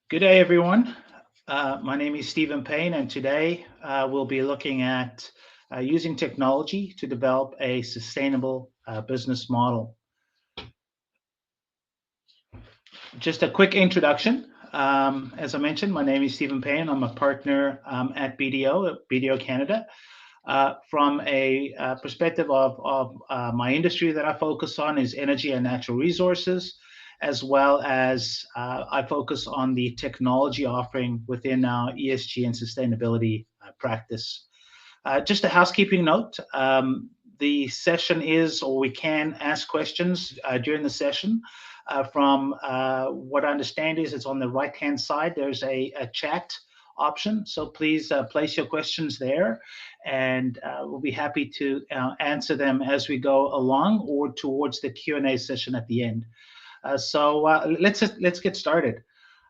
Good day, everyone. My name is Stephen Payne, and today we'll be looking at using technology to develop a sustainable business model. Just a quick introduction. As I mentioned, my name is Stephen Payne. I'm a partner at BDO Canada. From a perspective of my industry that I focus on is energy and natural resources, as well as I focus on the technology offering within our ESG and sustainability practice. Just a housekeeping note. The session is, or we can ask questions during the session. From what I understand is it's on the right-hand side. There's a chat option. So please place your questions there, and we'll be happy to answer them as we go along or towards the Q&A session at the end. So let's get started.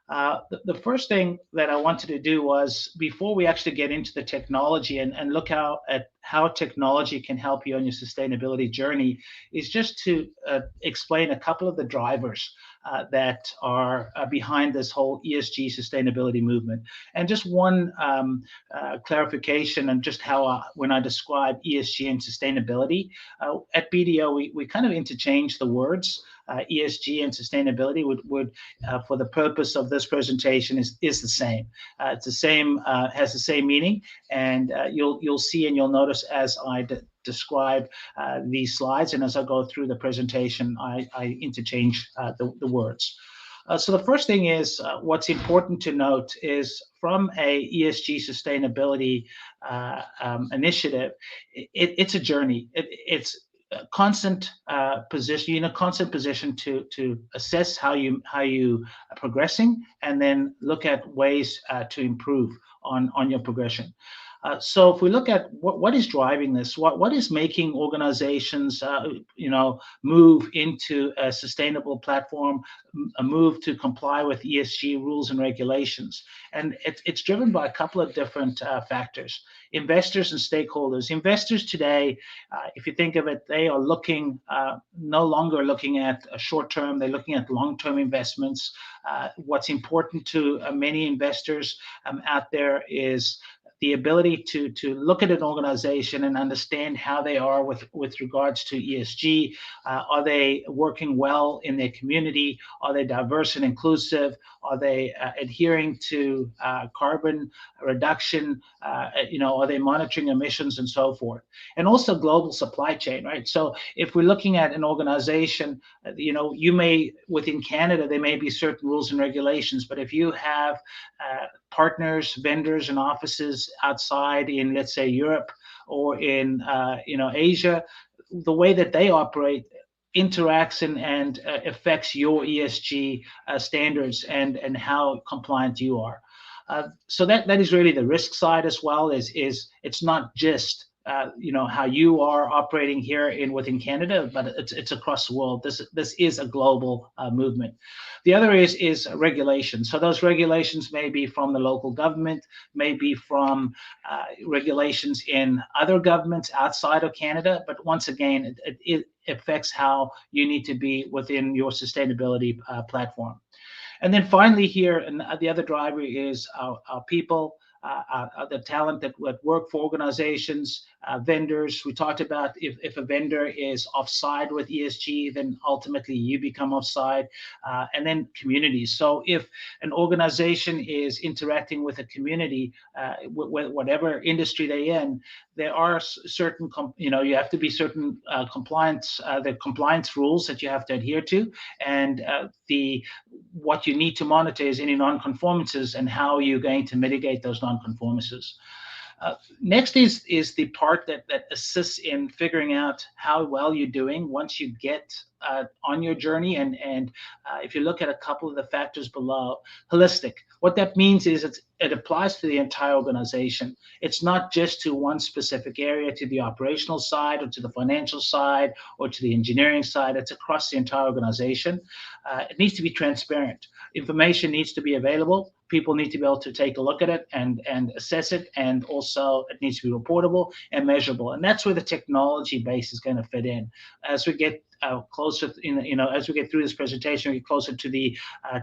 The first thing that I wanted to do was, before we actually get into the technology and look at how technology can help you on your sustainability journey, is just to explain a couple of the drivers that are behind this whole ESG sustainability movement. And just one clarification, and just how when I describe ESG and sustainability, at BDO, we kind of interchange the words. ESG and sustainability would for the purpose of this presentation is the same. It's the same, has the same meaning, and you'll see and you'll notice as I describe these slides and as I go through the presentation, I interchange the words. So the first thing is, what's important to note is, from a ESG sustainability initiative, it's a journey. It's a constant position. You're in a constant position to assess how you are progressing, and then look at ways to improve on your progression. So if we look at what is driving this, what is making organizations, move into a sustainable platform, a move to comply with ESG rules and regulations, and it's driven by a couple of different factors. Investors and stakeholders. Investors today, if you think of it, they are looking no longer looking at a short term. They're looking at long-term investments. What's important to many investors out there is the ability to look at an organization and understand how they are with regards to ESG. Are they working well in their community? Are they diverse and inclusive? Are they adhering to carbon reduction? Are they monitoring emissions and so forth? And also global supply chain, right? So if we're looking at an organization, you may, within Canada, there may be certain rules and regulations, but if you have partners, vendors, and offices outside in, let's say, Europe or in Asia, the way that they operate interacts and affects your ESG standards and how compliant you are. So that is really the risk side as well. Is it's not just how you are operating here within Canada, but it's across the world. This is a global movement. The other is regulation. So those regulations may be from the local government, may be from regulations in other governments outside of Canada. But once again, it affects how you need to be within your sustainability platform. And then finally here, and the other driver is our people. The talent that work for organizations, vendors. We talked about if a vendor is offside with ESG, then ultimately you become offside, and then communities. So if an organization is interacting with a community, whatever industry they're in, there are certain, you have to be certain the compliance rules that you have to adhere to, and what you need to monitor is any non-conformances and how you're going to mitigate those non-conformances. Next is the part that assists in figuring out how well you're doing once you get on your journey. And if you look at a couple of the factors below, holistic. What that means is it applies to the entire organization. It's not just to one specific area, to the operational side or to the financial side or to the engineering side. It's across the entire organization. It needs to be transparent. Information needs to be available. people need to be able to take a look at it and assess it, and also it needs to be reportable and measurable. And that's where the technology base is going to fit in. As we get closer, as we get through this presentation, we get closer to the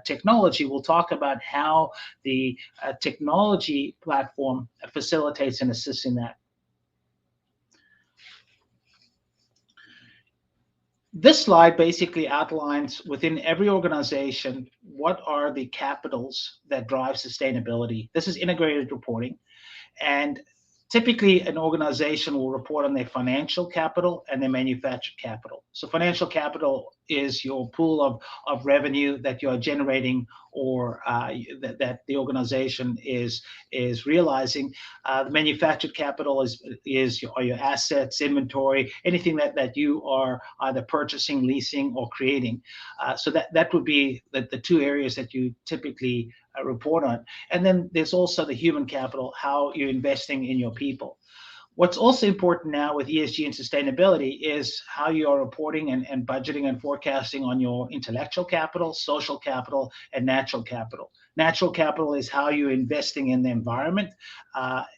technology, we'll talk about how the technology platform facilitates and assists in that. This slide basically outlines within every organization what are the capitals that drive sustainability. This is integrated reporting, and typically an organization will report on their financial capital and their manufactured capital. So financial capital is your pool of revenue that you're generating, or that the organization is realizing. The manufactured capital is your assets, inventory, anything that you are either purchasing, leasing, or creating. So that would be the two areas that you typically report on. And then there's also the human capital, how you're investing in your people. What's also important now with ESG and sustainability is how you are reporting and budgeting and forecasting on your intellectual capital, social capital, and natural capital. Natural capital is how you're investing in the environment,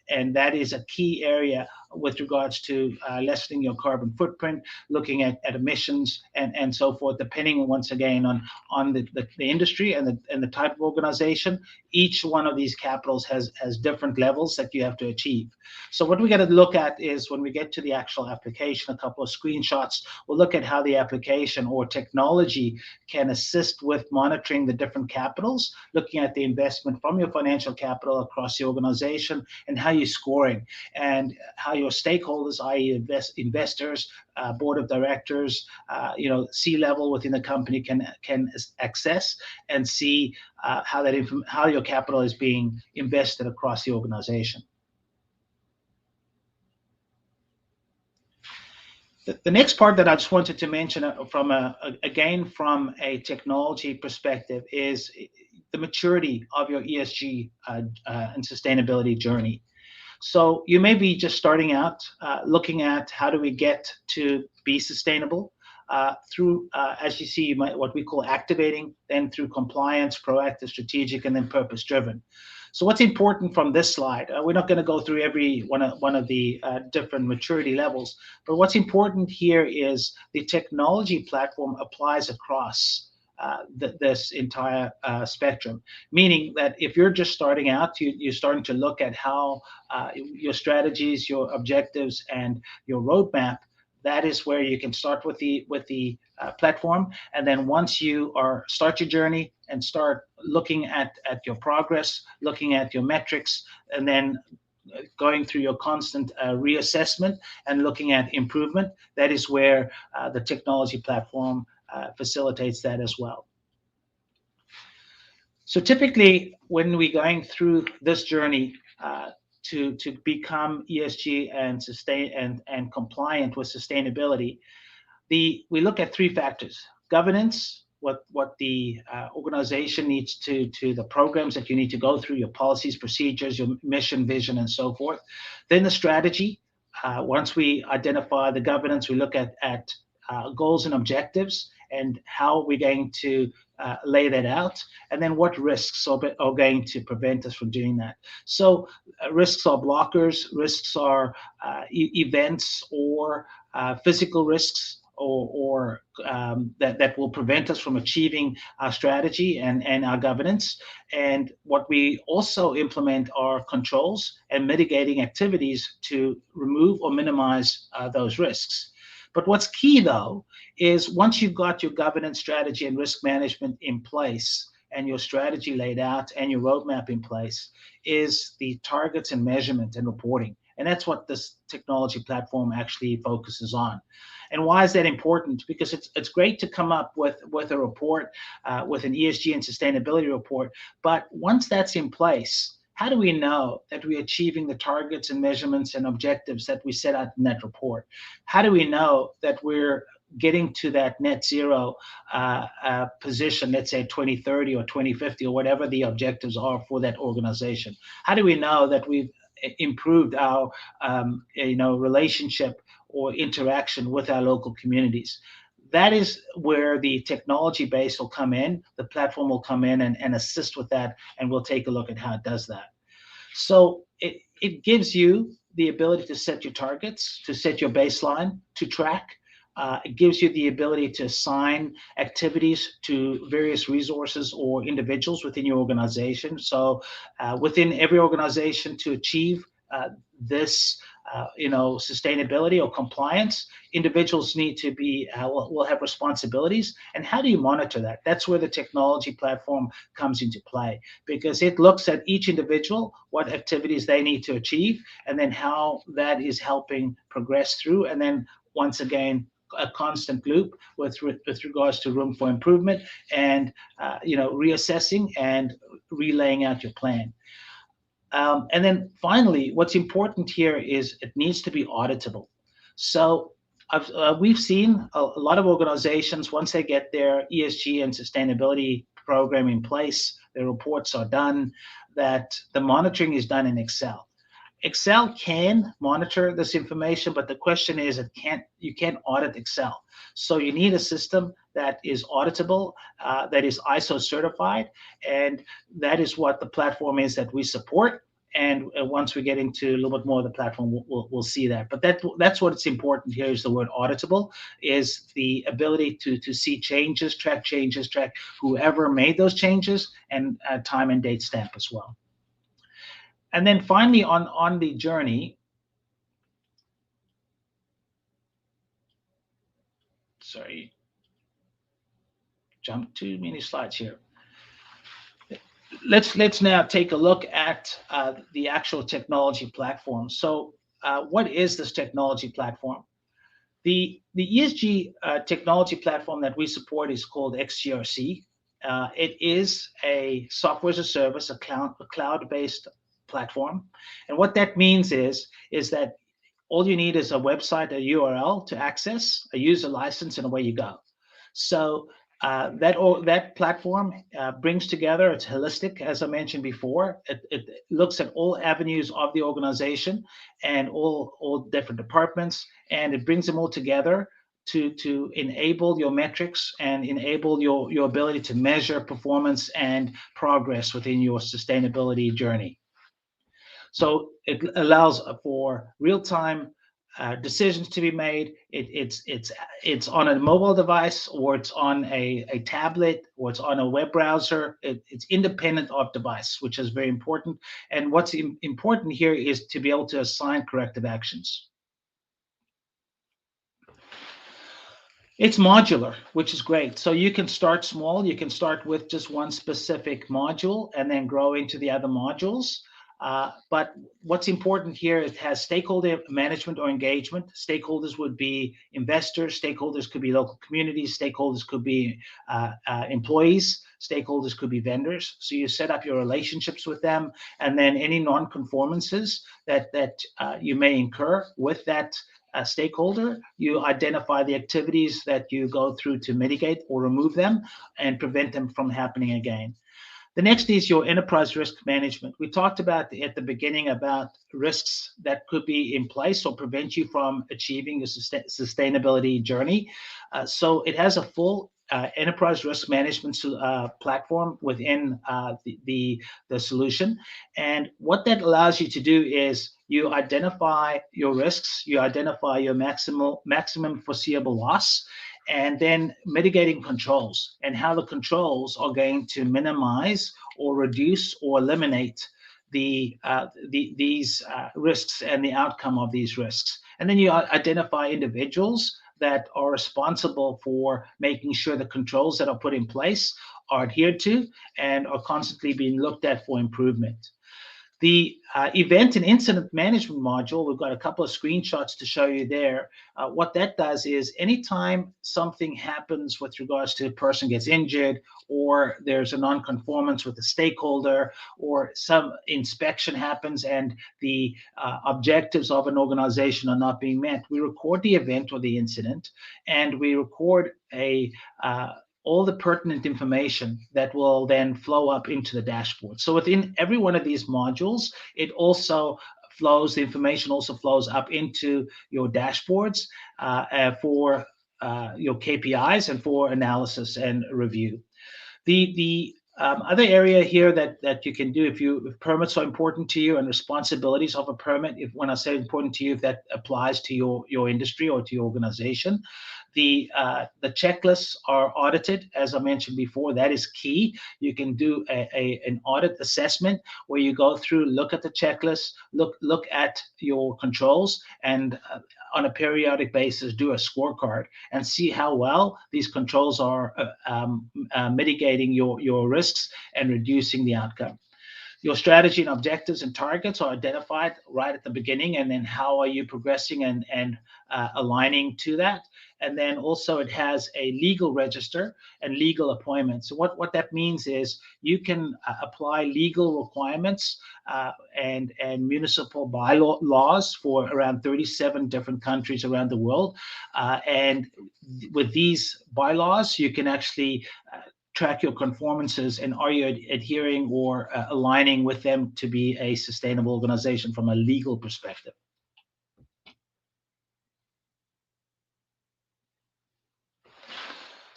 and that is a key area with regards to lessening your carbon footprint, looking at emissions and so forth, depending once again on the industry and the type of organization. Each one of these capitals has different levels that you have to achieve. So what we got to look at is, when we get to the actual application, a couple of screenshots, we'll look at how the application or technology can assist with monitoring the different capitals, looking at the investment from your financial capital across the organization, and how you're scoring, and how your stakeholders, i.e. investors, board of directors, C-level within the company can access and see how your capital is being invested across the organization. The next part that I just wanted to mention from a technology perspective is the maturity of your ESG and sustainability journey. So you may be just starting out, looking at how do we get to be sustainable through, as you see, what we call activating, then through compliance, proactive, strategic, and then purpose-driven. So what's important from this slide, we're not going to go through every one of the different maturity levels, but what's important here is the technology platform applies across this entire spectrum, meaning that if you're just starting out, you're starting to look at how your strategies, your objectives, and your roadmap. That is where you can start with the platform, and then once you start your journey and start looking at your progress, looking at your metrics, and then going through your constant reassessment and looking at improvement, that is where the technology platform facilitates that as well. So typically, when we're going through this journey to become ESG and compliant with sustainability, we look at three factors: governance, what the organization needs to the programs that you need to go through, your policies, procedures, your mission, vision, and so forth. Then the strategy. Once we identify the governance, we look at goals and objectives and how we're going to lay that out, and then what risks are going to prevent us from doing that. So risks are blockers, risks are events or physical risks, or that will prevent us from achieving our strategy and our governance. And what we also implement are controls and mitigating activities to remove or minimize those risks. But what's key, though, is once you've got your governance, strategy, and risk management in place, and your strategy laid out and your roadmap in place, is the targets and measurement and reporting. And that's what this technology platform actually focuses on. And why is that important? Because it's great to come up with a report, with an ESG and sustainability report, but once that's in place, how do we know that we're achieving the targets and measurements and objectives that we set out in that report? How do we know that we're getting to that net zero position, let's say 2030 or 2050 or whatever the objectives are for that organization? How do we know that we've improved our relationship or interaction with our local communities? that is where the technology base will come in. The platform will come in and assist with that, and we'll take a look at how it does that. So it gives you the ability to set your targets, to set your baseline, to track. It gives you the ability to assign activities to various resources or individuals within your organization. So within every organization, to achieve this sustainability or compliance, individuals need to be will have responsibilities. And how do you monitor that? That's where the technology platform comes into play, because it looks at each individual, what activities they need to achieve, and then how that is helping progress through. And then once again, a constant loop with regards to room for improvement, and reassessing and relaying out your plan. And then finally, what's important here is it needs to be auditable. So we've seen a lot of organizations, once they get their ESG and sustainability program in place, their reports are done, that the monitoring is done in Excel. Excel can monitor this information, but the question is, you can't audit Excel. So you need a system that is auditable, that is ISO certified, and that is what the platform is that we support. And once we get into a little bit more of the platform, we'll see that. But that's what's important here, is the word auditable, is the ability to see changes, track whoever made those changes, and time and date stamp as well. And then finally, on the journey, sorry, jump too many slides here. Let's now take a look at the actual technology platform. So what is this technology platform? The ESG technology platform that we support is called XGRC. It is a software as a service, a cloud-based platform. And what that means is that all you need is a website, a URL to access, a user license, and away you go. So that platform brings together, it's holistic, as I mentioned before. It looks at all avenues of the organization and all different departments, and it brings them all together to enable your metrics and enable your ability to measure performance and progress within your sustainability journey. So it allows for real-time decisions to be made. It's on a mobile device, or it's on a tablet, or it's on a web browser. It's independent of device, which is very important. And what's important here is to be able to assign corrective actions. It's modular, which is great. So you can start small. You can start with just one specific module and then grow into the other modules. But what's important here, it has stakeholder management or engagement. Stakeholders would be investors, stakeholders could be local communities, stakeholders could be employees, stakeholders could be vendors. So you set up your relationships with them, and then any non-conformances that you may incur with that stakeholder, you identify the activities that you go through to mitigate or remove them and prevent them from happening again. The next is your enterprise risk management. We talked about at the beginning about risks that could be in place or prevent you from achieving your sustainability journey. So it has a full enterprise risk management platform within the solution. And what that allows you to do is you identify your risks, you identify your maximum foreseeable loss, and then mitigating controls and how the controls are going to minimize or reduce or eliminate these risks and the outcome of these risks. And then you identify individuals that are responsible for making sure the controls that are put in place are adhered to and are constantly being looked at for improvement. The event and incident management module, we've got a couple of screenshots to show you there. What that does is anytime something happens with regards to a person gets injured, or there's a non-conformance with a stakeholder, or some inspection happens and the objectives of an organization are not being met, we record the event or the incident, and we record all the pertinent information that will then flow up into the dashboard. So within every one of these modules, it also flows, the information also flows up into your dashboards for your KPIs and for analysis and review. The other area here that you can do if permits are important to you and responsibilities of a permit, if when I say important to you, if that applies to your industry or to your organization, the checklists are audited, as I mentioned before. That is key. You can do an audit assessment where you go through, look at the checklist, look at your controls, and on a periodic basis do a scorecard and see how well these controls are mitigating your risks and reducing the outcome. Your strategy and objectives and targets are identified right at the beginning, and then how are you progressing and aligning to that. And then also it has a legal register and legal appointments. So what that means is you can apply legal requirements and municipal bylaws for around 37 different countries around the world. And with these bylaws, you can actually track your conformances and are you adhering or aligning with them to be a sustainable organization from a legal perspective.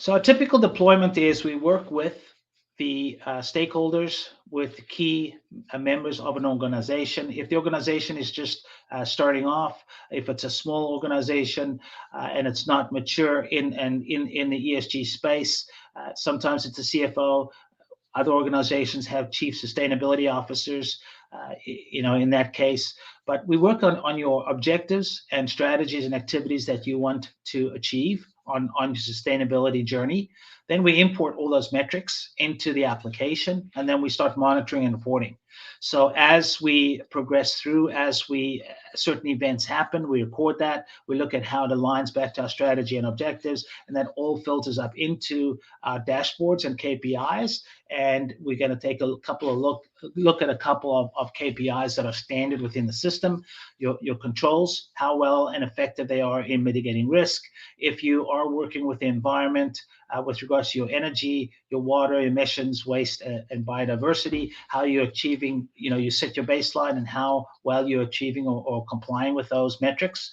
So a typical deployment is we work with the stakeholders, with the key members of an organization. If the organization is just starting off, if it's a small organization and it's not mature in the ESG space, sometimes it's a CFO. Other organizations have chief sustainability officers, in that case. But we work on your objectives and strategies and activities that you want to achieve on your sustainability journey. Then we import all those metrics into the application, and then we start monitoring and reporting. So as we progress through, certain events happen, we record that, we look at how it aligns back to our strategy and objectives, and that all filters up into our dashboards and KPIs. And we're going to take a couple of look at a couple of KPIs that are standard within the system. Your controls, how well and effective they are in mitigating risk. If you are working with the environment, with regards to your energy, your water, emissions, waste, and biodiversity, how you're achieving, you set your baseline and how well you're achieving or complying with those metrics.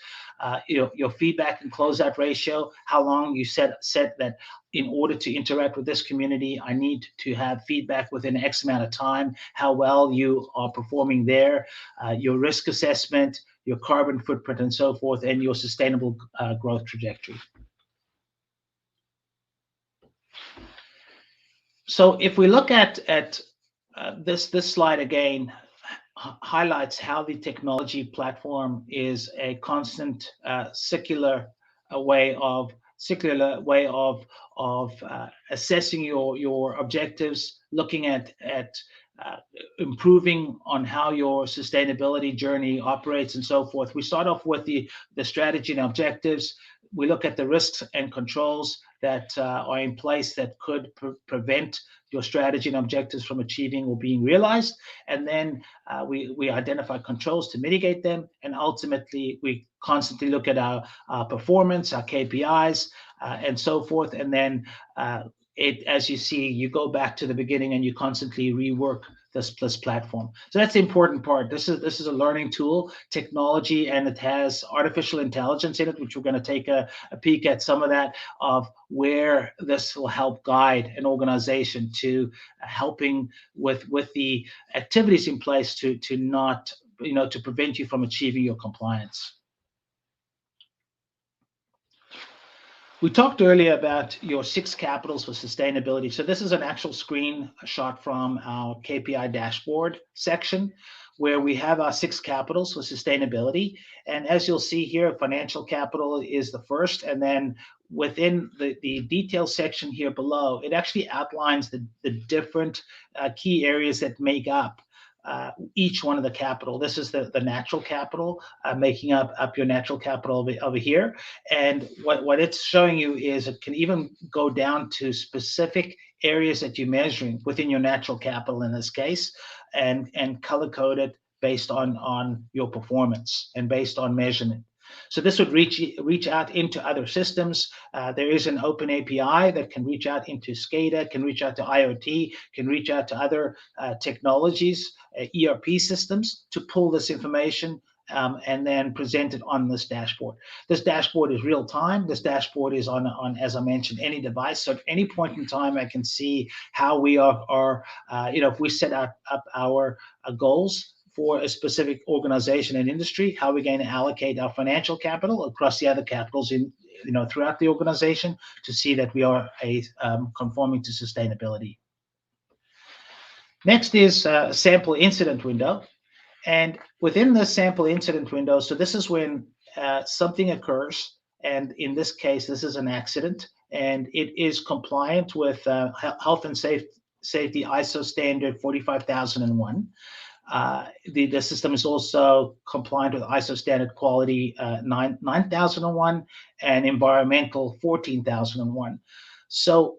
Your feedback and closeout ratio, how long you set that in order to interact with this community, I need to have feedback within X amount of time, how well you are performing there, your risk assessment, your carbon footprint, and so forth, and your sustainable growth trajectory. So if we look at this slide again, highlights how the technology platform is a constant circular way of assessing your objectives, looking at improving on how your sustainability journey operates and so forth. We start off with the strategy and objectives. We look at the risks and controls that are in place that could prevent your strategy and objectives from achieving or being realized. And then we identify controls to mitigate them. And ultimately, we constantly look at our performance, our KPIs, and so forth. And then as you see, you go back to the beginning and you constantly rework this platform. So that's the important part. This is a learning tool, technology, and it has artificial intelligence in it, which we're going to take a peek at some of that, of where this will help guide an organization to helping with the activities in place to not, to prevent you from achieving your compliance. We talked earlier about your 6 capitals for sustainability. So this is an actual screenshot from our KPI dashboard section where we have our 6 capitals for sustainability. And as you'll see here, financial capital is the first. And then within the detail section here below, it actually outlines the different key areas that make up each one of the capital. This is the natural capital, making up your natural capital over here. And what it's showing you is it can even go down to specific areas that you're measuring within your natural capital in this case, and color code it based on your performance and based on measurement. So this would reach out into other systems. There is an open API that can reach out into SCADA, can reach out to IoT, can reach out to other technologies, ERP systems to pull this information and then presented on this dashboard. This dashboard is real time. This dashboard is on, as I mentioned, any device. So at any point in time, I can see how we are if we set up our goals for a specific organization and industry, how we're going to allocate our financial capital across the other capitals in, throughout the organization to see that we are conforming to sustainability. Next is sample incident window. And within the sample incident window, so this is when something occurs, and in this case, this is an accident, and it is compliant with health and safety ISO standard 45001. The system is also compliant with ISO standard quality 9001 and environmental 14001. So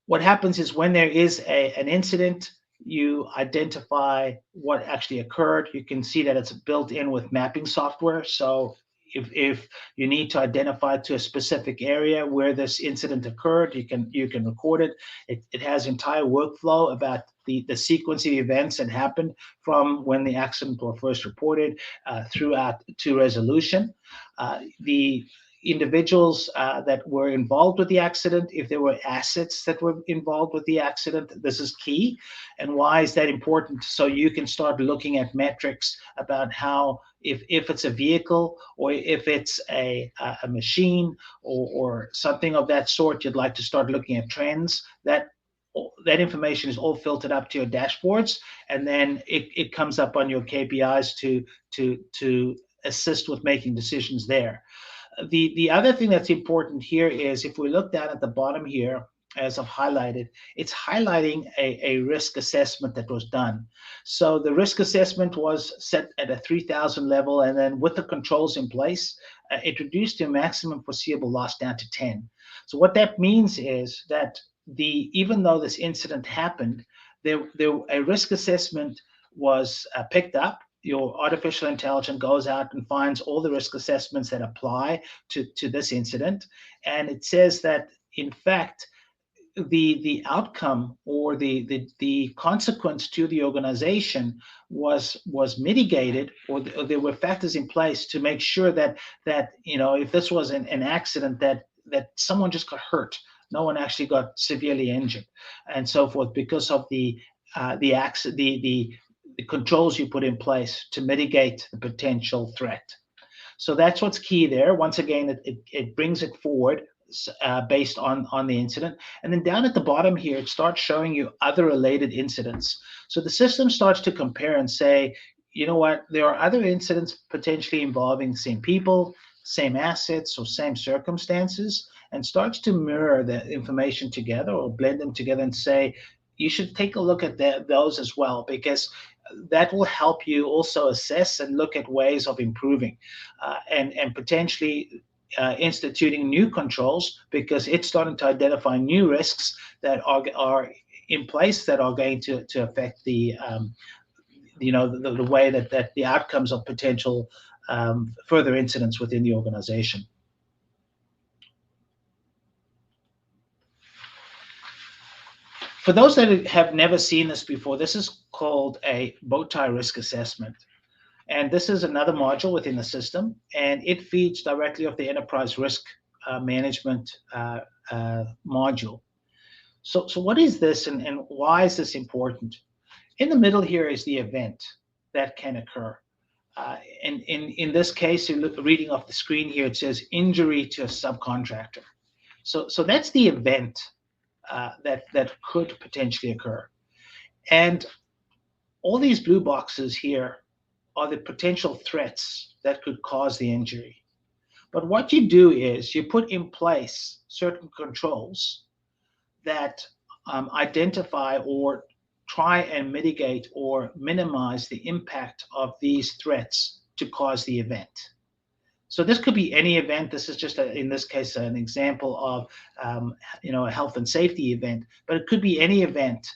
what happens is when there is an incident, you identify what actually occurred. You can see that it's built in with mapping software. So if you need to identify to a specific area where this incident occurred, you can record it. It has entire workflow about the sequence of events that happened from when the accident was first reported throughout to resolution. The individuals that were involved with the accident, if there were assets that were involved with the accident, this is key. And why is that important? So you can start looking at metrics about how, if it's a vehicle or if it's a machine or something of that sort, you'd like to start looking at trends. That information is all filtered up to your dashboards, and then it comes up on your KPIs to assist with making decisions there. The other thing that's important here is if we look down at the bottom here, as I've highlighted, it's highlighting a risk assessment that was done. So the risk assessment was set at a 3,000 level, and then with the controls in place, it reduced the maximum foreseeable loss down to 10. So what that means is that even though this incident happened, a risk assessment was picked up. Your artificial intelligence goes out and finds all the risk assessments that apply to this incident. And it says that, in fact, the outcome or the consequence to the organization was mitigated, or there were factors in place to make sure that if this was an accident, that someone just got hurt, no one actually got severely injured, and so forth, because of the controls you put in place to mitigate the potential threat. So that's what's key there. Once again, it brings it forward based on the incident. And then down at the bottom here, it starts showing you other related incidents. So the system starts to compare and say, you know what, there are other incidents potentially involving the same people, same assets, or same circumstances, and starts to mirror the information together or blend them together and say, you should take a look at those as well, because that will help you also assess and look at ways of improving and potentially instituting new controls, because it's starting to identify new risks that are in place that are going to affect the way that the outcomes of potential further incidents within the organization. For those that have never seen this before, this is called a bow tie risk assessment. And this is another module within the system, and it feeds directly off the enterprise risk management module. So what is this, and why is this important? In the middle here is the event that can occur. And in this case, you're reading off the screen here, it says injury to a subcontractor. So that's the event that could potentially occur. And all these blue boxes here are the potential threats that could cause the injury. But what you do is you put in place certain controls that identify or try and mitigate or minimize the impact of these threats to cause the event. So this could be any event. This is just, in this case, an example of a health and safety event, but it could be any event.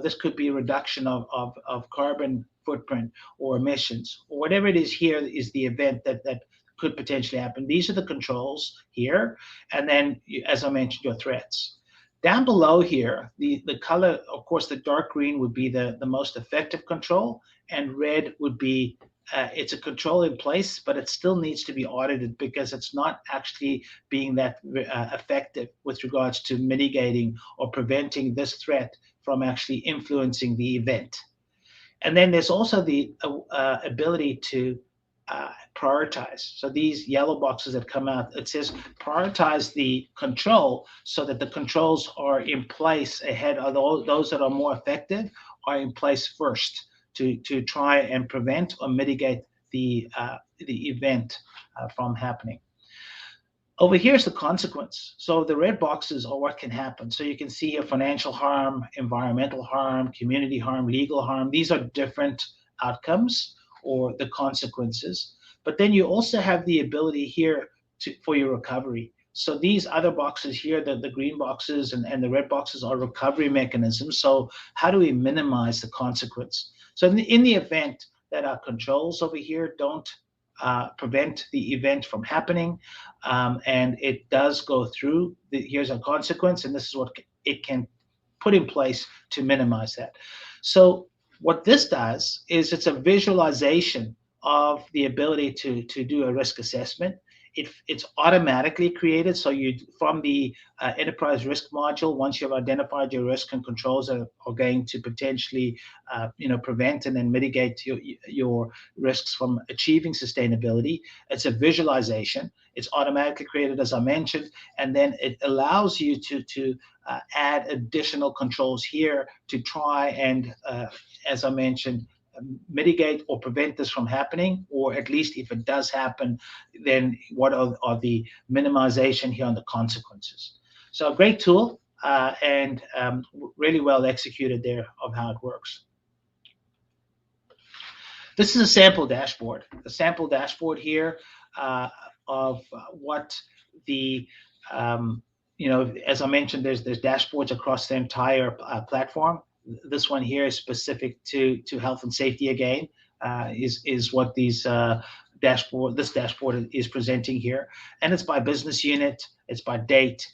This could be a reduction of carbon footprint or emissions, or whatever it is. Here is the event that could potentially happen. These are the controls here, and then, as I mentioned, your threats. Down below here, the color, of course, the dark green would be the most effective control, and red would be it's a control in place, but it still needs to be audited because it's not actually being that effective with regards to mitigating or preventing this threat from actually influencing the event. And then there's also the ability to prioritize. So these yellow boxes that come out, it says prioritize the control so that the controls are in place ahead of those that are more effective are in place first to try and prevent or mitigate the event from happening. Over here is the consequence. So the red boxes are what can happen. So you can see here financial harm, environmental harm, community harm, legal harm. These are different outcomes or the consequences. But then you also have the ability here for your recovery. So these other boxes here, the green boxes and the red boxes are recovery mechanisms. So how do we minimize the consequence? So in the event that our controls over here don't prevent the event from happening, and it does go through, here's a consequence, and this is what it can put in place to minimize that. So what this does is it's a visualization of the ability to do a risk assessment. It's automatically created. So you, from the enterprise risk module, once you've identified your risk and controls that are going to potentially, prevent and then mitigate your risks from achieving sustainability, it's a visualization. It's automatically created, as I mentioned, and then it allows you to add additional controls here to try and, as I mentioned, mitigate or prevent this from happening, or at least if it does happen, then what are the minimization here on the consequences. So a great tool and really well executed there of how it works. This is a sample dashboard. The sample dashboard here of what the as I mentioned, there's dashboards across the entire platform. This one here is specific to health and safety again, is what this dashboard is presenting here. And it's by business unit, it's by date,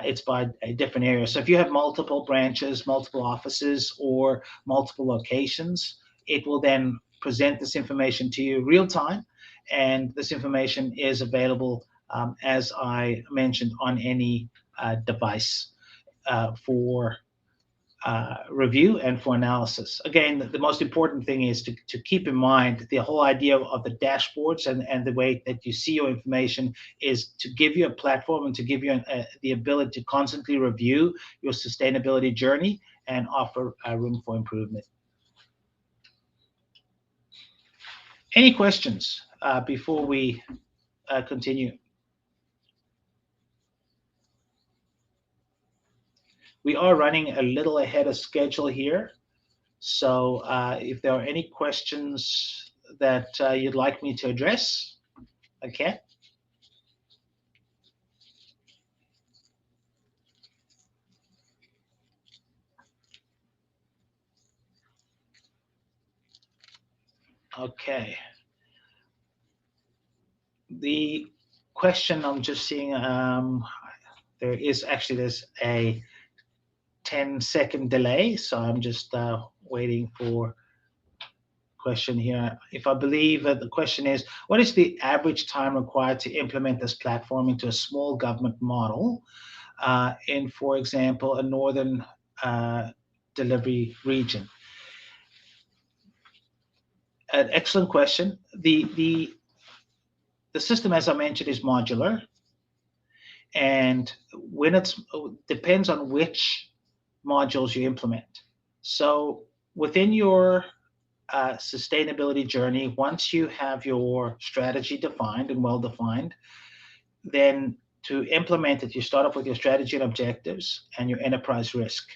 it's by a different area. So if you have multiple branches, multiple offices, or multiple locations, it will then present this information to you real time. And this information is available, as I mentioned, on any device for review and for analysis. Again, the most important thing is to keep in mind the whole idea of the dashboards and the way that you see your information is to give you a platform and to give you the ability to constantly review your sustainability journey and offer room for improvement. Any questions before we continue? We are running a little ahead of schedule here. So if there are any questions that you'd like me to address, okay. Okay. The question I'm just seeing, there's a 10-second delay, so I'm just waiting for question here. If I believe the question is, what is the average time required to implement this platform into a small government model in, for example, a northern delivery region? An excellent question. The system, as I mentioned, is modular, and when it depends on which modules you implement. So within your sustainability journey, once you have your strategy defined and well defined, then to implement it, you start off with your strategy and objectives and your enterprise risk.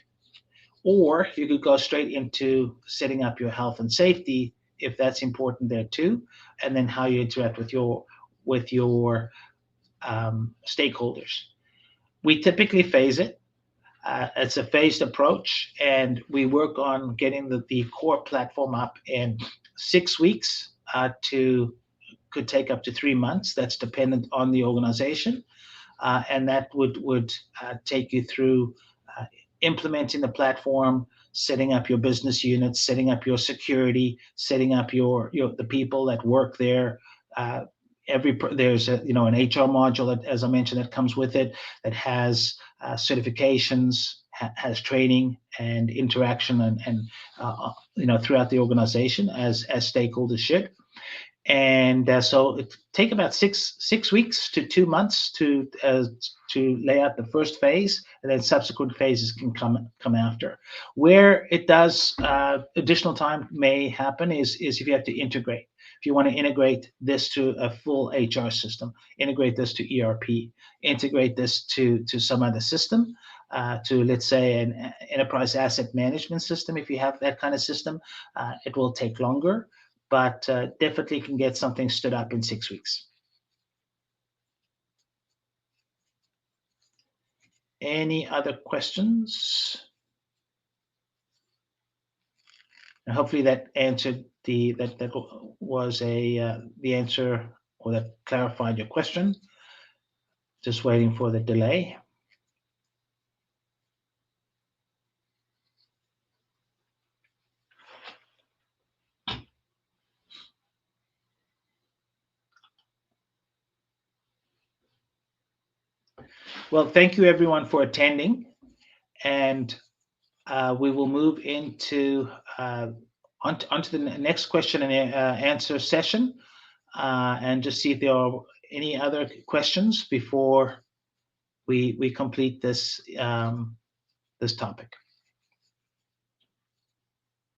Or you could go straight into setting up your health and safety if that's important there too, and then how you interact with your stakeholders. We typically phase it. It's a phased approach, and we work on getting the core platform up in 6 weeks could take up to 3 months. That's dependent on the organization, and that would take you through implementing the platform, setting up your business units, setting up your security, setting up the people that work there. There's an HR module that, as I mentioned, that comes with it, that has certifications, has training and interaction, and throughout the organization as stakeholders should. And so it take about six weeks to 2 months to lay out the first phase, and then subsequent phases can come after. Where it does additional time may happen is if you have to integrate. If you want to integrate this to a full HR system, integrate this to ERP, integrate this to some other system, to, let's say, an enterprise asset management system. If you have that kind of system, it will take longer, but definitely can get something stood up in 6 weeks. Any other questions? And hopefully that answered that was the answer, or that clarified your question. Just waiting for the delay. Well, thank you everyone for attending, and we will move into onto the next question and answer session, and just see if there are any other questions before we complete this this topic.